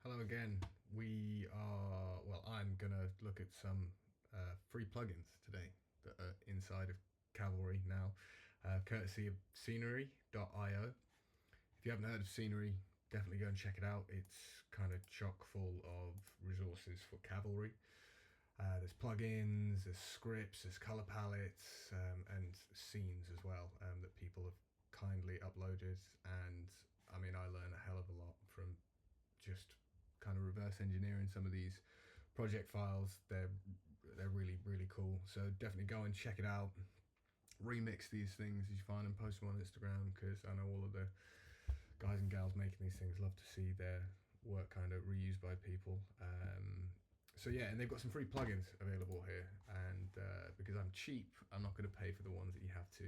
Hello again. I'm gonna look at some free plugins today that are inside of Cavalry now, courtesy of scenery.io. If you haven't heard of Scenery, definitely go and check it out. It's kind of chock full of resources for Cavalry. There's plugins, there's scripts, there's color palettes, and scenes as well that people have kindly uploaded. And I mean, I learn a hell of a lot from just kind of reverse engineering some of these project files. They're really cool, so definitely go and check it out. Remix these things as you find them, post them on Instagram, because I know all of the guys and gals making these things love to see their work kind of reused by people. So yeah, and they've got some free plugins available here, and because I'm cheap, I'm not going to pay for the ones that you have to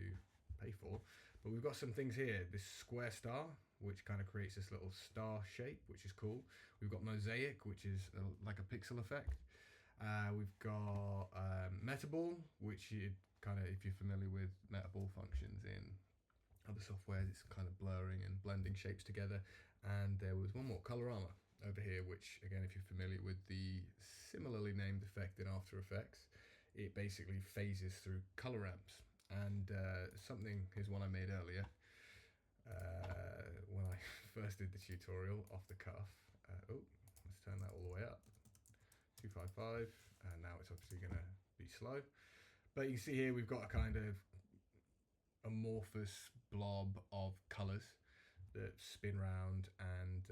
pay for, but we've got some things here. This square star, which kind of creates this little star shape, which is cool. We've got Mosaik, which is like a pixel effect. We've got Metaball, which you kind of, if you're familiar with Metaball functions in other software, it's kind of blurring and blending shapes together. And there was one more, Kolorama, over here, which again, if you're familiar with the similarly named effect in After Effects, it basically phases through color ramps. And something is one I made earlier when I first did the tutorial off the cuff. Let's turn that all the way up, 255, and now it's obviously going to be slow. But you can see here we've got a kind of amorphous blob of colors that spin round and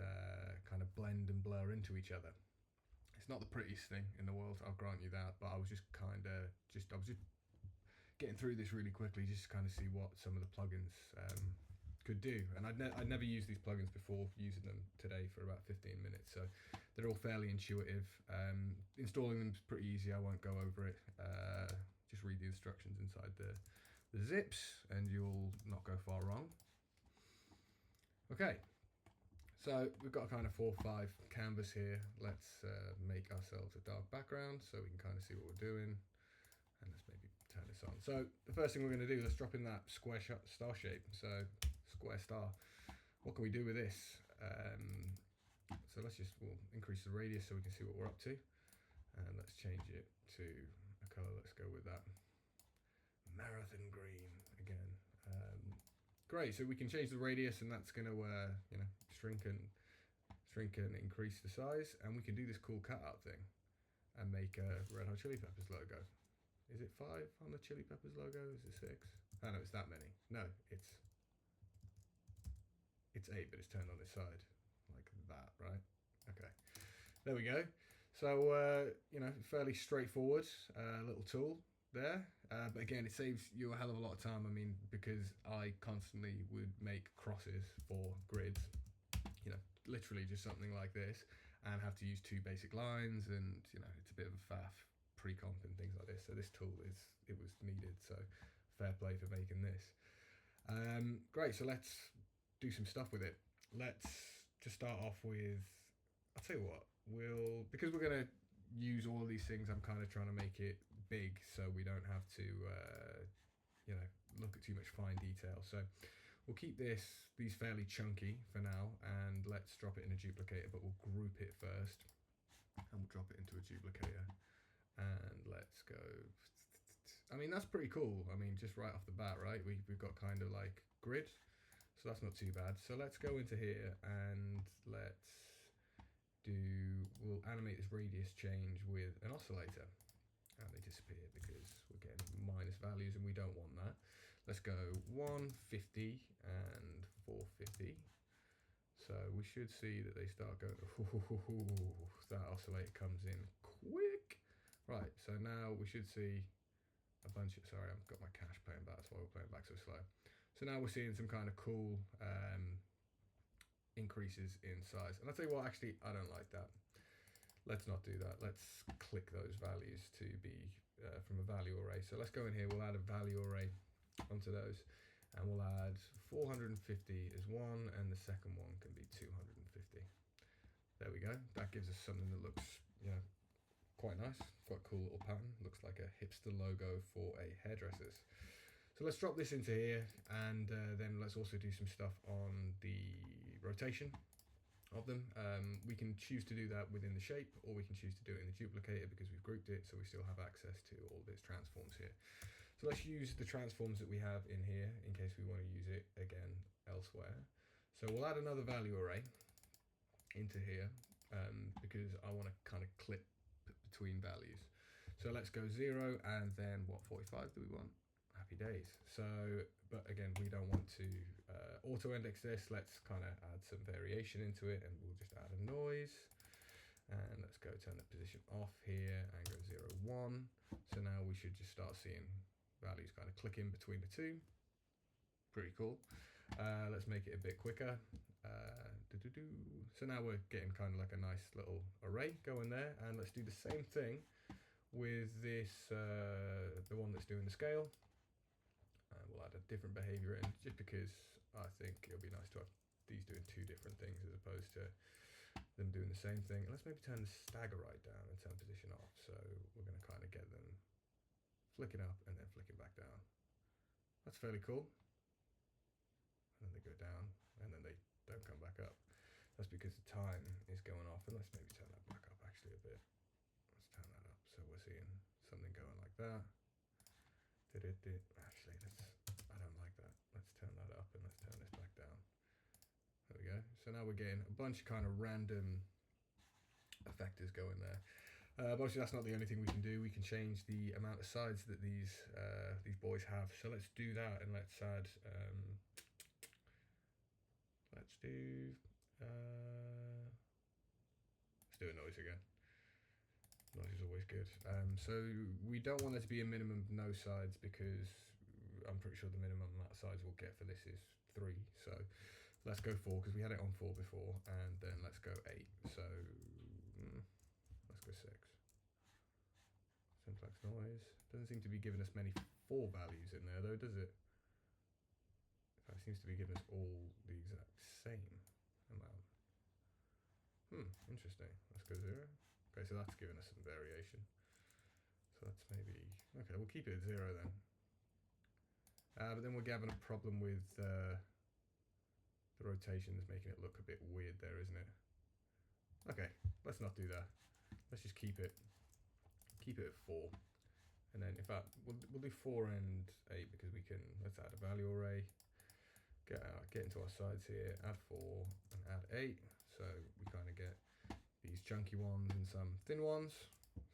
kind of blend and blur into each other. It's not the prettiest thing in the world, I'll grant you that, but I was just getting through this really quickly just to kind of see what some of the plugins could do. And I'd never used these plugins before, using them today for about 15 minutes, so they're all fairly intuitive. Installing them is pretty easy, I won't go over it. Just read the instructions inside the zips and you'll not go far wrong. Okay, so we've got a kind of 4x5 canvas here. Let's make ourselves a dark background so we can kind of see what we're doing. And let's maybe turn this on. So the first thing we're going to do, let's drop in that square star shape. So square star, what can we do with this? So we'll increase the radius so we can see what we're up to. And let's change it to a color. Let's go with that marathon green again. Great, so we can change the radius, and that's going to shrink and increase the size. And we can do this cool cutout thing and make a Red Hot Chili Peppers logo. Is it 5 on the Chili Peppers logo? Is it 6? Oh no, it's that many. No, it's 8, but it's turned on its side like that, right? Okay, there we go. So fairly straightforward little tool there, but again, it saves you a hell of a lot of time. I mean, because I constantly would make crosses for grids, literally just something like this, and have to use 2 basic lines, and it's a bit of a faff pre-comp and things like this. So this tool was needed, so fair play for making this. Great, so let's do some stuff with it. Let's just start off with, I'll tell you what, because we're going to use all of these things, I'm kind of trying to make it big so we don't have to look at too much fine detail. So we'll keep these fairly chunky for now, and let's drop it in a duplicator, but we'll group it first and we'll drop it into a duplicator. And let's go. I mean, that's pretty cool. I mean, just right off the bat, right? We've got kind of like grid, so that's not too bad. So let's go into here and we'll animate this radius change with an oscillator. And they disappear because we're getting minus values and we don't want that. Let's go 150 and 450. So we should see that they start going, ooh, that oscillator comes in quick. Right, so now we should see a bunch of, sorry, I've got my cache playing back, that's why we're playing back so slow. So now we're seeing some kind of cool increases in size. And I'll tell you what, actually, I don't like that. Let's not do that. Let's click those values to be from a value array. So let's go in here, we'll add a value array onto those, and we'll add 450 as one, and the second one can be 250. There we go. That gives us something that looks, quite nice. Quite a cool little pattern. Looks like a hipster logo for a hairdresser's. So let's drop this into here, and then let's also do some stuff on the rotation of them. We can choose to do that within the shape, or we can choose to do it in the duplicator because we've grouped it, so we still have access to all of its transforms here. So let's use the transforms that we have in here in case we want to use it again elsewhere. So we'll add another value array into here because I want to kind of clip between values. So let's go 0 and then what, 45 do we want? Happy days. So, but again, we don't want to auto index this. Let's kind of add some variation into it, and we'll just add a noise. And let's go turn the position off here and go 0, 1. So now we should just start seeing values kind of click in between the two. Pretty cool. Let's make it a bit quicker. So now we're getting kind of like a nice little array going there, and let's do the same thing with this, the one that's doing the scale. We'll add a different behavior in, just because I think it'll be nice to have these doing two different things as opposed to them doing the same thing. Let's maybe turn the stagger right down and turn position off. So we're going to kind of get them flicking up and then flicking back down. That's fairly cool. And then they go down and then they don't come back up. That's because the time is going off. And let's maybe turn that back up actually a bit. Let's turn that up. So we're seeing something going like that. Actually, I don't like that. Let's turn that up and let's turn this back down. There we go. So now we're getting a bunch of kind of random effectors going there. But obviously that's not the only thing we can do. We can change the amount of sides that these boys have. So let's do that, and let's add. Let's do a noise again. Noise is always good. So we don't want there to be a minimum of no sides, because I'm pretty sure the minimum amount of sides we'll get for this is 3. So let's go 4 because we had it on 4 before, and then let's go 8. So let's go 6. Simplex noise. Doesn't seem to be giving us many 4 values in there though, does it? It seems to be giving us all the exact same amount. Interesting. Let's go 0. Okay, so that's giving us some variation. So that's maybe, okay, we'll keep it at 0 then. But then we're having a problem with the rotations, making it look a bit weird there, isn't it? Okay, let's not do that. Let's just keep it at 4. And then in fact, we'll do 4 and 8 because we can, let's add a value array, get into our sides here, add 4 and add 8. So we kind of get these chunky ones and some thin ones.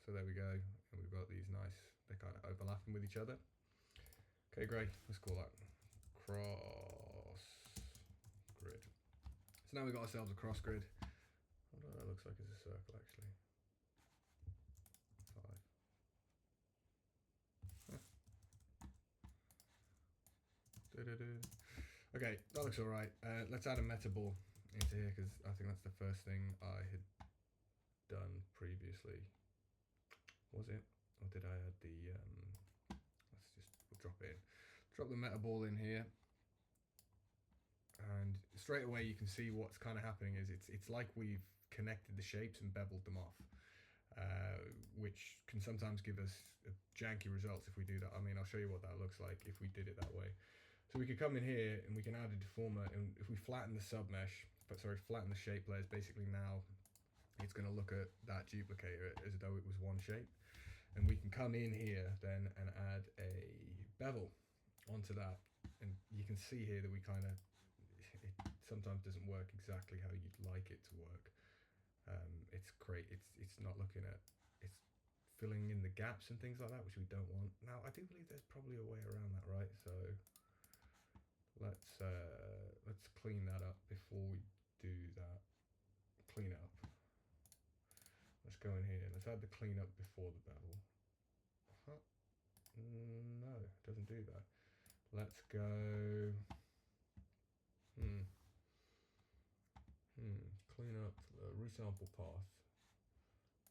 So there we go. And we've got these nice, they're kind of overlapping with each other. Okay, great. Let's call that cross grid. So now we've got ourselves a cross grid. What that looks like is a circle actually. 5. Okay, that looks alright. Let's add a Metaball into here because I think that's the first thing I had done previously. Was it? Or did I add the we'll drop it in. Drop the Metaball in here. And straight away you can see what's kind of happening is it's like we've connected the shapes and beveled them off. Which can sometimes give us janky results if we do that. I mean, I'll show you what that looks like if we did it that way. So we could come in here and we can add a deformer, and if we flatten the submesh, flatten the shape layers, basically now it's going to look at that duplicator as though it was one shape. And we can come in here then and add a bevel onto that. And you can see here that we kind of, it sometimes doesn't work exactly how you'd like it to work. It's not looking at, it's filling in the gaps and things like that, which we don't want. Now, I do believe there's probably a way around that, right? So let's clean that up before we do that. Clean up. Let's go in here. Let's add the clean up before the bevel. No, it doesn't do that. Let's go. Clean up resample path.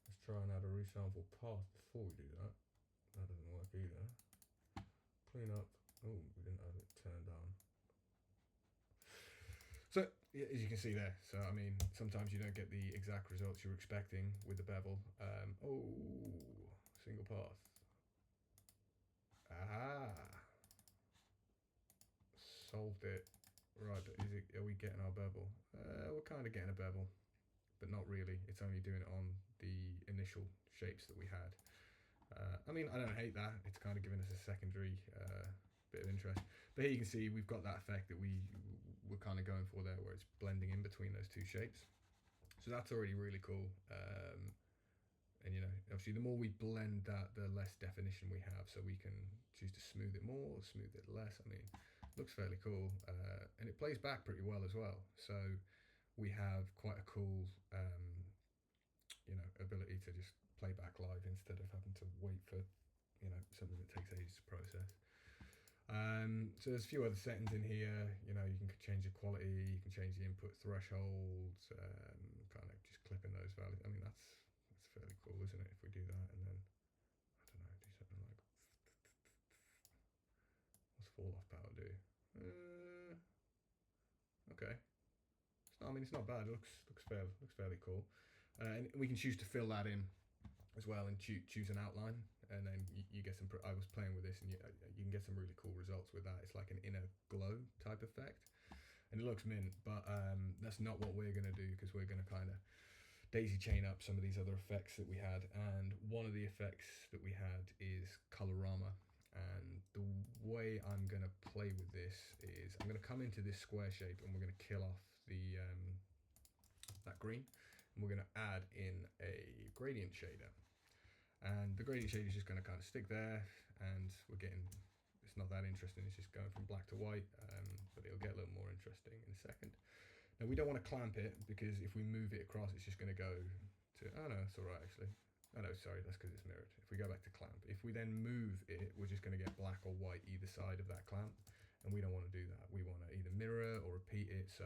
Let's try and add a resample path before we do that. That doesn't work either. Clean up. Oh, we didn't have it turned on. So, yeah, as you can see there, so I mean, sometimes you don't get the exact results you're expecting with the bevel. Single path. Solved it. Right, but are we getting our bevel? We're kind of getting a bevel. but not really. It's only doing it on the initial shapes that we had. I mean, I don't hate that. It's kind of giving us a secondary bit of interest. But here you can see we've got that effect that we were kind of going for there, where it's blending in between those two shapes. So that's already really cool. And you know, obviously the more we blend that, the less definition we have. So we can choose to smooth it more or smooth it less. I mean, it looks fairly cool. And it plays back pretty well as well. So we have quite a cool, you know, ability to just play back live instead of having to wait for, you know, something that takes ages to process. So there's a few other settings in here. You know, you can change the quality, you can change the input thresholds, kind of just clipping those values. I mean, that's fairly cool, isn't it? If we do that and then, I don't know, do something like, what's fall off power do? Okay. I mean, it's not bad. It looks fairly cool. And we can choose to fill that in as well and choose an outline, and then you get some. I was playing with this, and you can get some really cool results with that. It's like an inner glow type effect, and it looks mint. But that's not what we're gonna do, because we're gonna kind of daisy chain up some of these other effects that we had. And one of the effects that we had is Kolorama. And the way I'm gonna play with this is I'm gonna come into this square shape, and we're gonna kill off the that green. We're going to add in a gradient shader, and the gradient shader is just going to kind of stick there, and we're getting, it's not that interesting, it's just going from black to white, but it'll get a little more interesting in a second. Now we don't want to clamp it, because if we move it across, it's just going to go to, oh no, it's all right actually. Oh no, sorry, that's because it's mirrored. If we go back to clamp, if we then move it, we're just going to get black or white either side of that clamp, and we don't want to do that. We want to either mirror or repeat it, so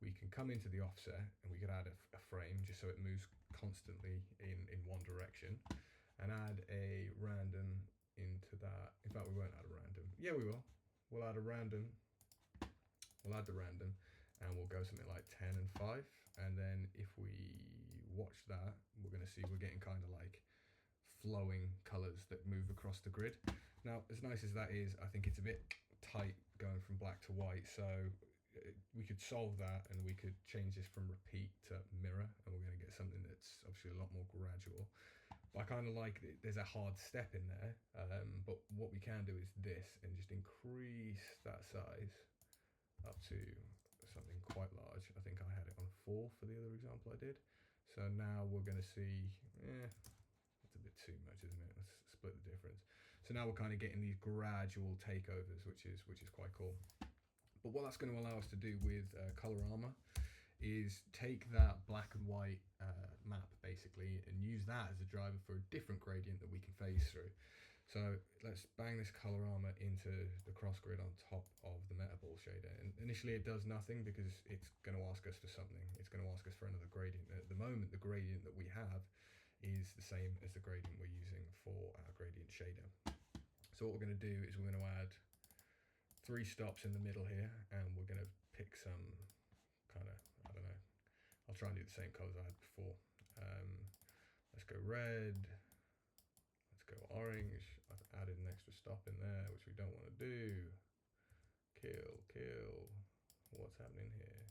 we can come into the offset, and we could add a frame just so it moves constantly in one direction, and add a random into that. In fact, we won't add a random. Yeah, we will. We'll add a random. We'll add the random, and we'll go something like 10 and 5. And then if we watch that, we're going to see we're getting kind of like flowing colors that move across the grid. Now, as nice as that is, I think it's a bit tight going from black to white. So we could solve that, and we could change this from repeat to mirror, and we're going to get something that's obviously a lot more gradual. But I kind of like there's a hard step in there, but what we can do is this, and just increase that size up to something quite large. I think I had it on 4 for the other example I did. So now we're going to see, that's a bit too much, isn't it? Let's split the difference. So now we're kind of getting these gradual takeovers, which is quite cool. But what that's going to allow us to do with Kolorama is take that black and white map basically, and use that as a driver for a different gradient that we can phase through. So let's bang this Kolorama into the cross grid on top of the Metaball shader. And initially it does nothing, because it's going to ask us for something. It's going to ask us for another gradient. At the moment, the gradient that we have is the same as the gradient we're using for our gradient shader. So what we're going to do is we're going to add 3 stops in the middle here, and we're going to pick some kind of, I don't know, I'll try and do the same colors I had before. Let's go red, let's go orange. I've added an extra stop in there, which we don't want to do. Kill, what's happening here?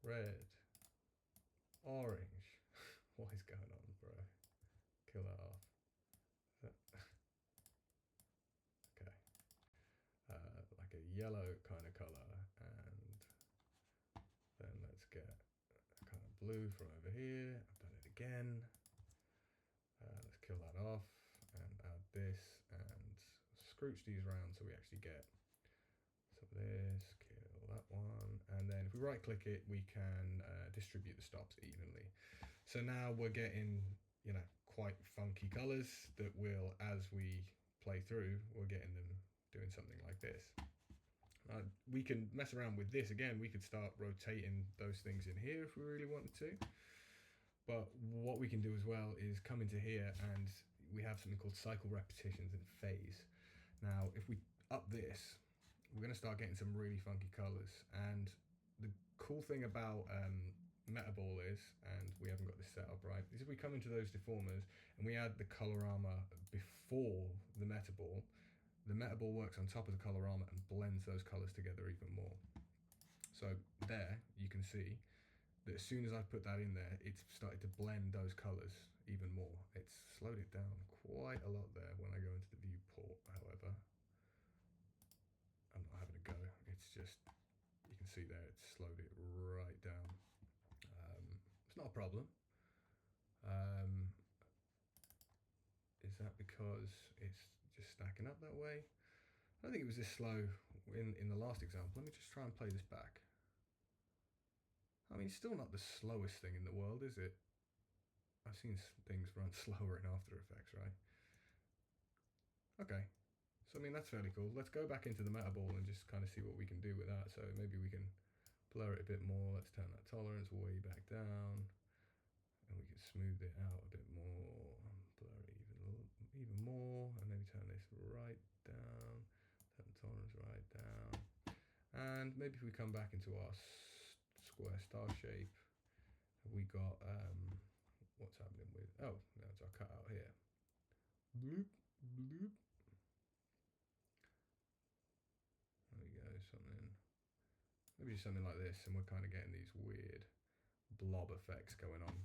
Red, orange, what is going on, bro? Kill that off. Okay. Like a yellow kind of color, and then let's get a kind of blue from over here. I've done it again. Let's kill that off and add this, and scrooge these around so we actually get some of this. Kill that one, and then if we right click it, we can distribute the stops evenly. So now we're getting, you know, quite funky colors that will, as we play through, we're getting them doing something like this. We can mess around with this again. We could start rotating those things in here if we really wanted to. But what we can do as well is come into here, and we have something called cycle repetitions and phase. Now, if we up this, we're going to start getting some really funky colors. And the cool thing about Metaball is, and we haven't got this set up right, is if we come into those deformers and we add the Kolorama before the Metaball works on top of the Kolorama and blends those colors together even more. So there you can see that as soon as I put that in there, it's started to blend those colors even more. It's slowed it down quite a lot there. When I go into the viewport, however, I'm not having a go. It's just, you can see there, it's slowed it right down. It's not a problem. Is that because it's just stacking up that way? I don't think it was this slow in the last example. Let me just try and play this back. I mean, it's still not the slowest thing in the world, is it? I've seen things run slower in After Effects, right? Okay, so I mean, that's fairly cool. Let's go back into the Metaball and just kind of see what we can do with that. So maybe we can blur it a bit more. Let's turn that tolerance way back down, and we can smooth it out a bit more, blur it even more, and maybe turn this right down, turn the tolerance right down, and maybe if we come back into our square star shape, have we got what's happening with, oh, no, it's our cutout here. Bloop, bloop. There we go, maybe something like this, and we're kind of getting these weird blob effects going on.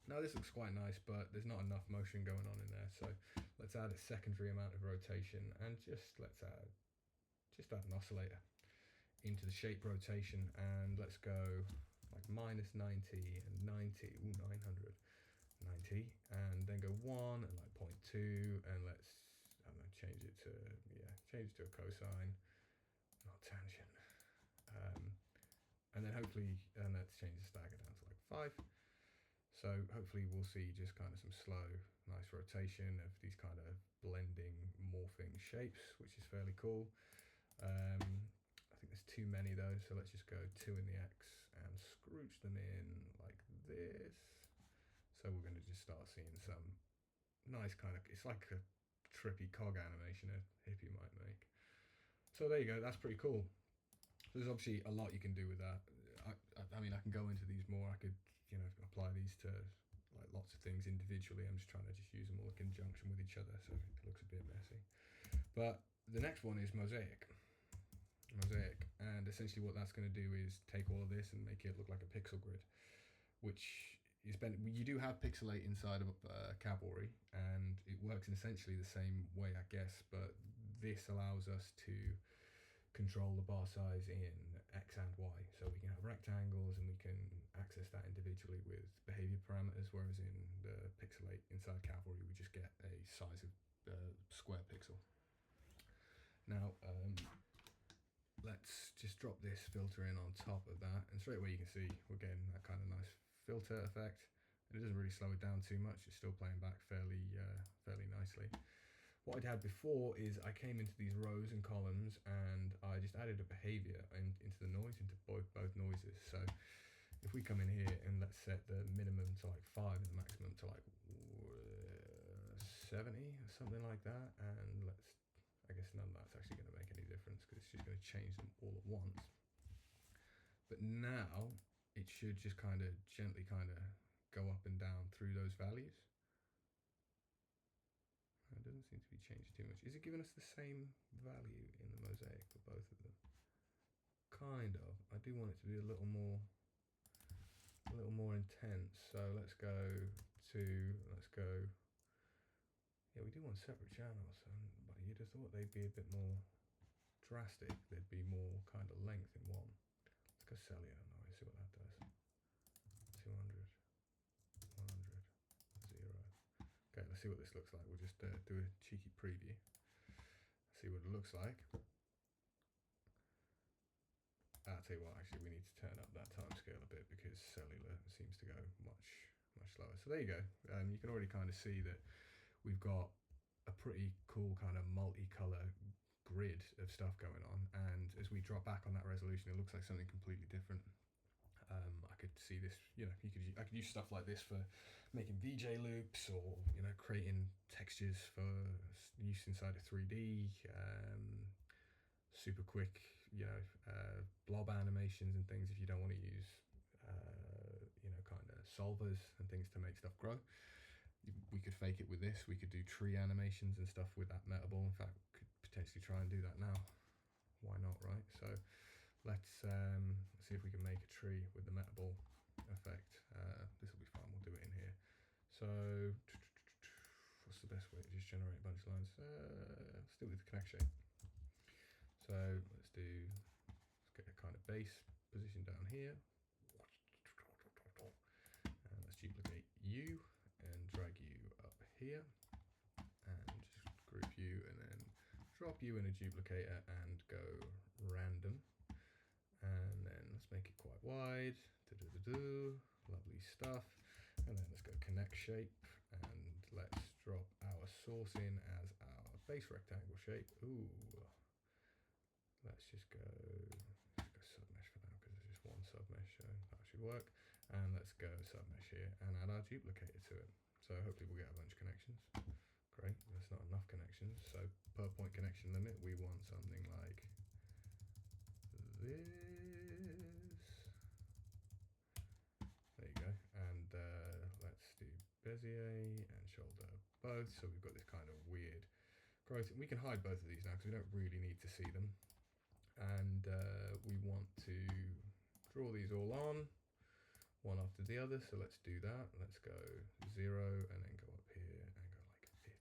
Now this looks quite nice, but there's not enough motion going on in there, so let's add a secondary amount of rotation, and let's add an oscillator into the shape rotation, and let's go like -90 and 90, ooh, 900, 90, and then go 1 and like 0.2, and let's, I don't know, change it to a cosine, not tangent, and then hopefully, and let's change the stagger down to like 5. So hopefully we'll see just kind of some slow, nice rotation of these kind of blending, morphing shapes, which is fairly cool. I think there's too many though, so let's just go 2 in the X and scrooge them in like this. So we're going to just start seeing some nice kind of, it's like a trippy cog animation a hippie might make. So there you go, that's pretty cool. There's obviously a lot you can do with that. I mean, I can go into these more. I could, apply these to like lots of things individually. I'm just trying to use them all in conjunction with each other, so it looks a bit messy. But the next one is Mosaik, and essentially what that's going to do is take all of this and make it look like a pixel grid, which is you do have Pixelate inside of Cavalry, and it works essentially the same way, I guess, but this allows us to control the bar size in X and Y, so we can have rectangles and we can access that individually with behavior parameters, whereas in the Pixelate inside Cavalry we just get a size of square pixel. Now let's just drop this filter in on top of that, and straight away you can see we're getting that kind of nice filter effect, and it doesn't really slow it down too much. It's still playing back fairly nicely. What I'd had before is I came into these rows and columns and I just added a behavior into the noise, into both noises. So if we come in here and let's set the minimum to like 5 and the maximum to like 70 or something like that, and I guess none of that's actually going to make any difference because it's just going to change them all at once. But now it should just kind of gently go up and down through those values. It doesn't seem to be changed too much. Is it giving us the same value in the Mosaic for both of them? Kind of. I do want it to be a little more intense. So let's go. Yeah, we do want separate channels, but you'd have thought they'd be a bit more drastic. There'd be more kind of length in one. Let's go cellular now. Let's see what that does. 200, 100, 0. Okay, let's see what this looks like. We'll just do a cheeky preview. See what it looks like. I'll tell you what, actually, we need to turn up that time scale a bit because cellular seems to go much slower. So there you go. You can already kind of see that we've got a pretty cool kind of multicolor grid of stuff going on. And as we drop back on that resolution, it looks like something completely different. I could see this, I could use stuff like this for making VJ loops, or creating textures for use inside of 3D, super quick, blob animations and things if you don't want to use, kind of solvers and things to make stuff grow. We could fake it with this. We could do tree animations and stuff with that Metaball. In fact, we could potentially try and do that now. Why not, right? So let's see if we can make a tree with the Metaball. effect. This will be fun, we'll do it in here. So what's the best way to just generate a bunch of lines? Let's do it with the connect shape. So let's get a kind of base position down here. And let's duplicate you and drag you up here. And just group you and then drop you in a duplicator and go random. And then let's make it quite wide. Lovely stuff. And then let's go connect shape and let's drop our source in as our base rectangle shape. Ooh. Let's just go submesh for now because there's just one submesh, so that should work. And let's go submesh here and add our duplicator to it. So hopefully we'll get a bunch of connections. Great, that's not enough connections. So per point connection limit, we want something like this. There you go. And let's do Bezier and shoulder both. So we've got this kind of weird growth. We can hide both of these now because we don't really need to see them. And we want to draw these all on one after the other, so let's do that. Let's go 0 and then go up here and go like 50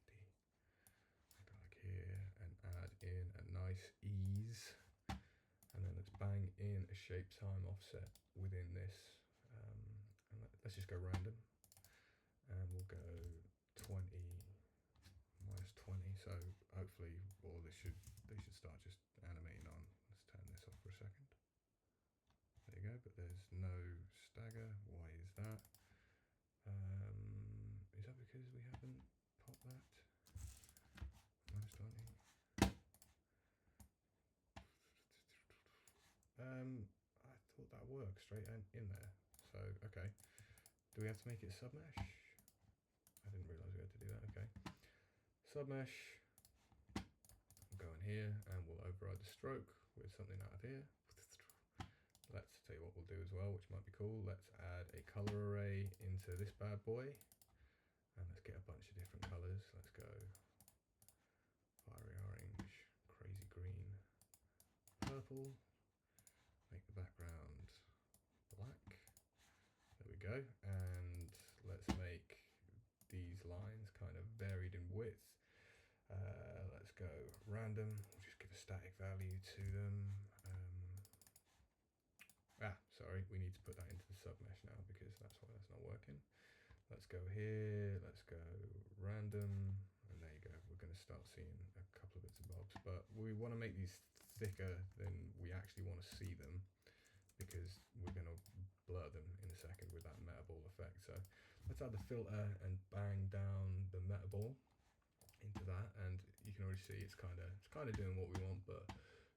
and go like here and add in a nice ease, and then let's bang in a shape time offset within this, and let's just go random and we'll go 20 minus 20, so hopefully they should start just animating on. Turn this off for a second. There you go, but there's no stagger. Why is that? Is that because we haven't popped that? Minus 20. I thought that worked straight in there. So, okay. Do we have to make it submesh? I didn't realise we had to do that. Okay. Submesh. We'll go in here and we'll override the stroke with something out of here. Let's tell you what we'll do as well, which might be cool. Let's add a color array into this bad boy, and let's get a bunch of different colors. Let's go fiery orange, crazy green, purple. Make the background black. There we go. And let's make these lines kind of varied in width. Let's go random. We'll just give a static value to them. Sorry, we need to put that into the submesh now because that's why that's not working. Let's go here. Let's go random, and there you go. We're going to start seeing a couple of bits and bobs, but we want to make these thicker than we actually want to see them because we're going to blur them in a second with that Metaball effect. So let's add the filter and bang down the Metaball into that, and you can already see it's kind of doing what we want, but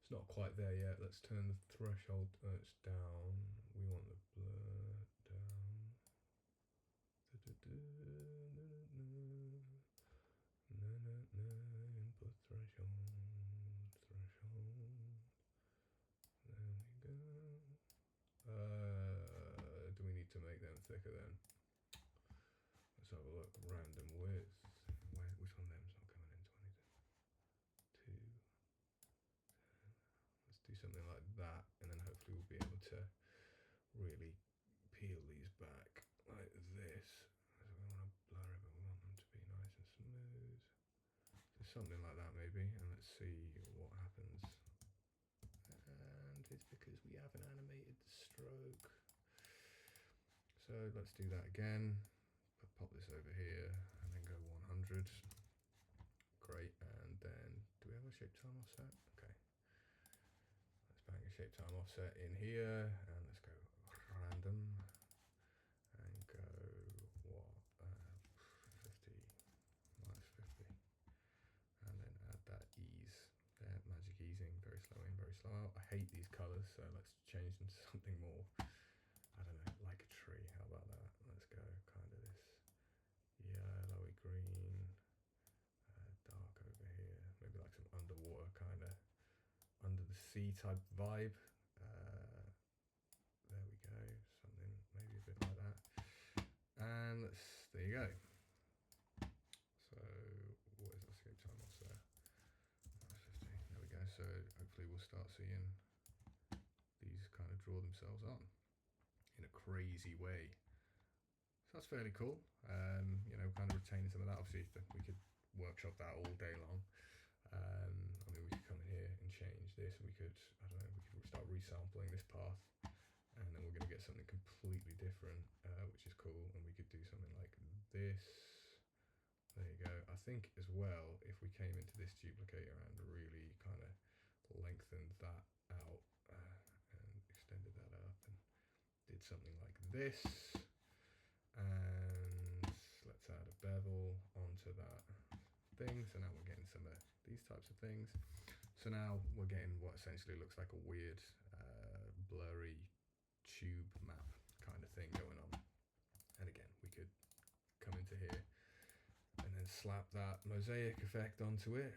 it's not quite there yet. Let's turn the threshold down. We want the blur down. Input threshold. There we go. Do we need to make them thicker then? Let's have a look. Random width. Which one of them's not coming into anything? 2. Let's do something like that, and then hopefully we'll be able to really peel these back like this. So we want to blur it, but we want them to be nice and smooth. So something like that maybe, and let's see what happens. And it's because we haven't animated the stroke. So let's do that again. Pop this over here and then go 100. Great, and then do we have a shape time offset? Okay. Let's bang a shape time offset in here, and let's go random and go 50 minus 50, and then add that ease there, magic easing, very slow in, very slow out. I hate these colors, so let's change them to something more, I don't know, like a tree. How about that? Let's go kind of this yellowy green, dark over here, maybe like some underwater kind of under the sea type vibe. There we go, something maybe a bit like that, and there you go. So what is that escape time offset? 50. There we go. So hopefully we'll start seeing these kind of draw themselves on in a crazy way. So that's fairly cool. You know, kind of retaining some of that. Obviously, we could workshop that all day long. I mean, we could come in here and change this, and we could, I don't know, we could start resampling this path, and then we're going to get something completely different, which is cool. And we could do something like this. There you go. I think as well, if we came into this duplicator and really kind of lengthened that out and extended that up and did something like this, and let's add a bevel onto that thing. So now we're getting some of these types of things. So now we're getting what essentially looks like a weird blurry tube map kind of thing going on. And again, we could come into here and then slap that mosaic effect onto it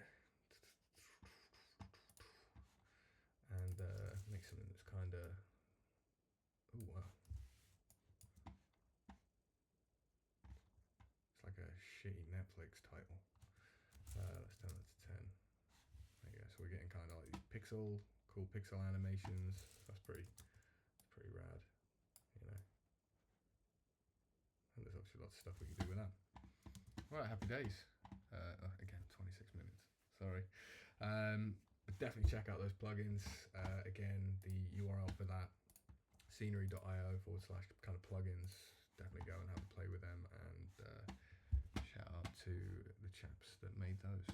and make something that's kind of, oh wow, it's like a shitty Netflix title. Let's turn that to 10. There you go. So we're getting kind of like these cool pixel animations. That's pretty rad, you know. And there's obviously lots of stuff we can do with that. Right, happy days. Again, 26 minutes. Sorry. But definitely check out those plugins. Again, the URL for that, scenery.io/kind of plugins. Definitely go and have a play with them, and shout out to the chaps that made those.